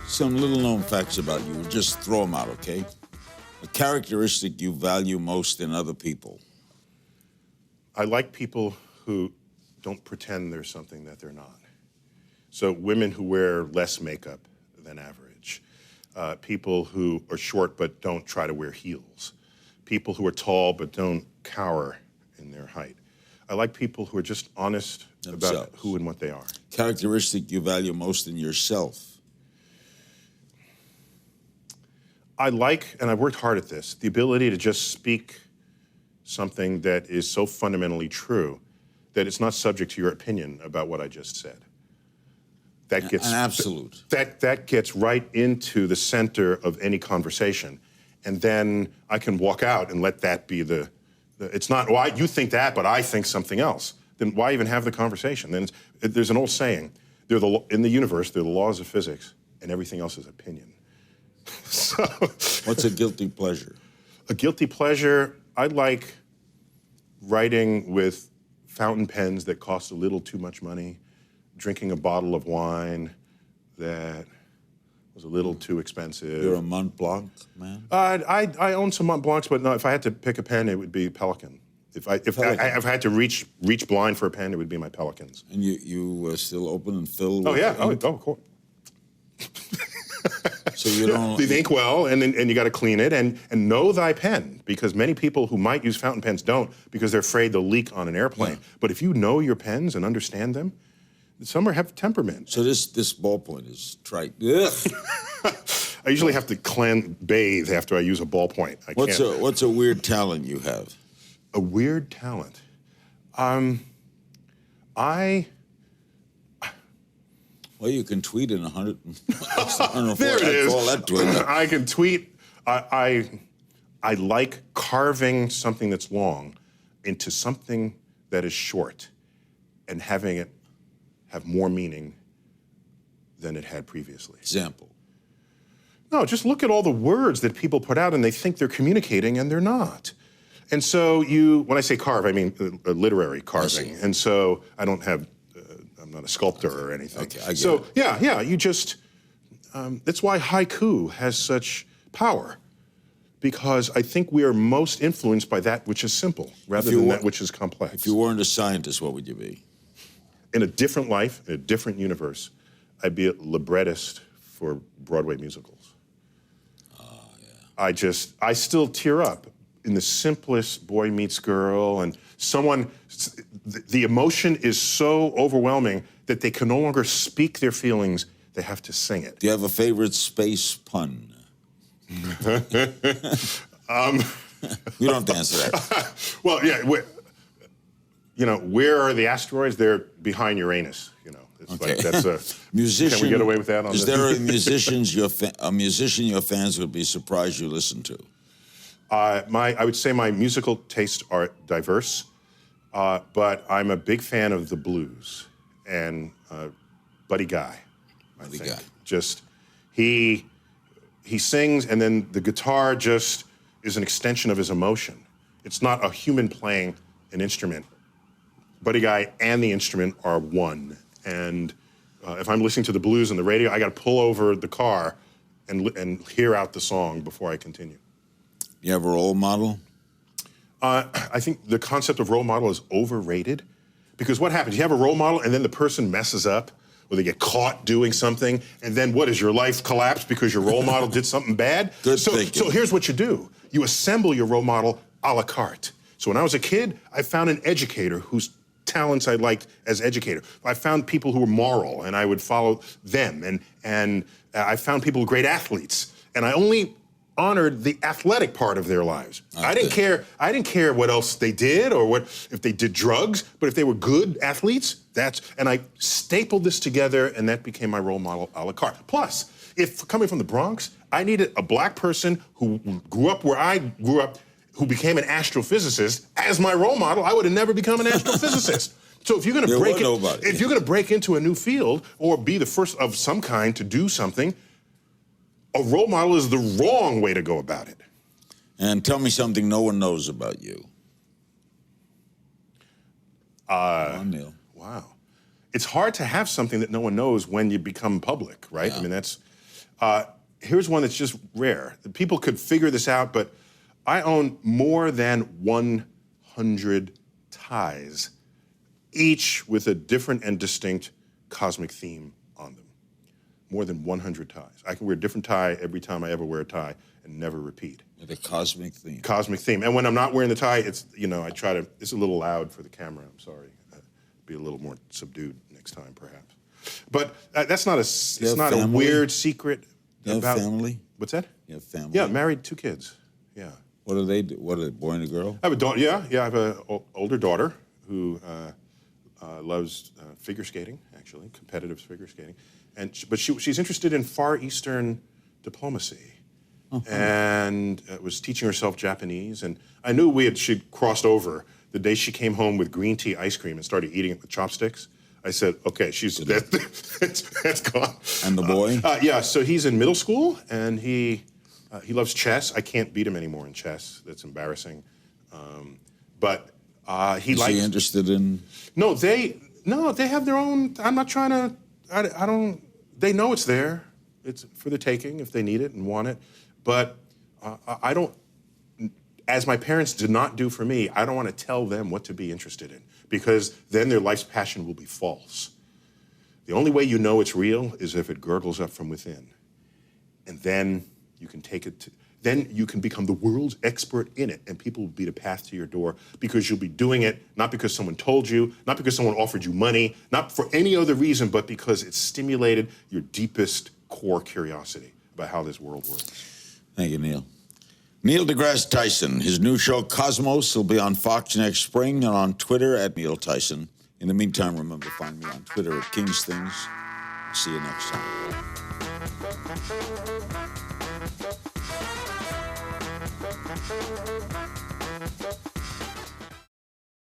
Some little-known facts about you. Just throw them out, okay? A characteristic you value most in other people. I like people who don't pretend they're something that they're not. So women who wear less makeup than average. People who are short but don't try to wear heels. People who are tall but don't cower in their height. I like people who are just honest about who and what they are. Characteristic you value most in yourself. I like, and I've worked hard at this, the ability to just speak something that is so fundamentally true that it's not subject to your opinion about what I just said. That gets an absolute. That gets right into the center of any conversation, and then I can walk out and let that be the it's not, well, you think that, but I think something else. Then why even have the conversation? Then there's an old saying, in the universe, there are the laws of physics, and everything else is opinion. So, what's a guilty pleasure? A guilty pleasure, I like writing with fountain pens that cost a little too much money, drinking a bottle of wine that was a little too expensive. You're a Mont Blanc man? I own some Mont Blancs, but no, if I had to pick a pen, it would be Pelican. If I had to reach blind for a pen, it would be my Pelicans. And you still open and fill? Oh, yeah. Oh, of course. So you don't... The ink well, and you got to clean it, and know thy pen, because many people who might use fountain pens don't, because they're afraid they'll leak on an airplane. Yeah. But if you know your pens and understand them, some have temperament. So this ballpoint is trite. I usually have to bathe after I use a ballpoint. What's a weird talent you have? A weird talent? Well, you can tweet in 100. There it is. Call that Twitter. I can tweet. I like carving something that's long into something that is short and having it have more meaning than it had previously. Example. No, just look at all the words that people put out and they think they're communicating and they're not. And so when I say carve, I mean literary carving. And so I don't have, I'm not a sculptor or anything. Okay, I get so, it. yeah, you just, that's why haiku has such power. Because I think we are most influenced by that which is simple, rather than that which is complex. If you weren't a scientist, what would you be? In a different life, in a different universe, I'd be a librettist for Broadway musicals. Yeah. I still tear up in the simplest boy meets girl, and the emotion is so overwhelming that they can no longer speak their feelings, they have to sing it. Do you have a favorite space pun? You don't have to answer that. Well, yeah, where are the asteroids? They're behind Uranus, It's okay. like that's a musician. Can we get away with that on this? Is there a musician your fans would be surprised you listen to? I would say my musical tastes are diverse, but I'm a big fan of the blues and Buddy Guy. Buddy Guy. Just he sings, and then the guitar just is an extension of his emotion. It's not a human playing an instrument. Buddy Guy and the instrument are one. And if I'm listening to the blues on the radio, I got to pull over the car and hear out the song before I continue. You have a role model? I think the concept of role model is overrated, because what happens? You have a role model, and then the person messes up, or they get caught doing something, and then what, does your life collapse because your role model did something bad? Good so here's what you do. You assemble your role model a la carte. So when I was a kid, I found an educator whose talents I liked as educator. I found people who were moral, and I would follow them. And I found people who were great athletes, and I only honored the athletic part of their lives. I didn't care what else they did or if they did drugs, but if they were good athletes, and I stapled this together, and that became my role model a la carte. Plus, if coming from the Bronx, I needed a black person who grew up where I grew up, who became an astrophysicist as my role model. I would have never become an astrophysicist. So if you're going to break into a new field or be the first of some kind to do something, a role model is the wrong way to go about it. And tell me something no one knows about you. Come on, Neil. Wow. it's hard to have something that no one knows when you become public, right? Yeah. I mean, that's, here's one that's just rare. People could figure this out, but I own more than 100 ties, each with a different and distinct cosmic theme on them. More than 100 ties. I can wear a different tie every time I ever wear a tie and never repeat. With a cosmic theme. Cosmic theme. And when I'm not wearing the tie, it's, I try to, it's a little loud for the camera, I'm sorry. Be a little more subdued next time, perhaps. But that's not it's not a weird secret You about... have family? What's that? You have family? Yeah, married, 2 kids, yeah. What do they do? What, a boy and a girl? I have a daughter, yeah, I have an older daughter who loves figure skating, actually, competitive figure skating. But she's interested in Far Eastern diplomacy. And was teaching herself Japanese. And I knew she'd crossed over the day she came home with green tea ice cream and started eating it with chopsticks. I said, okay, that's gone. And the boy? Yeah, so he's in middle school, and he loves chess. I can't beat him anymore in chess. That's embarrassing. But he likes... Is he interested in... No, they have their own... I'm not trying to... I don't... They know it's there. It's for the taking if they need it and want it. But I don't... As my parents did not do for me, I don't want to tell them what to be interested in, because then their life's passion will be false. The only way you know it's real is if it gurgles up from within. And then you can take it to... Then you can become the world's expert in it, and people will beat a path to your door because you'll be doing it, not because someone told you, not because someone offered you money, not for any other reason, but because it stimulated your deepest core curiosity about how this world works. Thank you, Neil. Neil deGrasse Tyson. His new show, Cosmos, will be on Fox next spring and on Twitter at Neil Tyson. In the meantime, remember to find me on Twitter at King's Things. See you next time.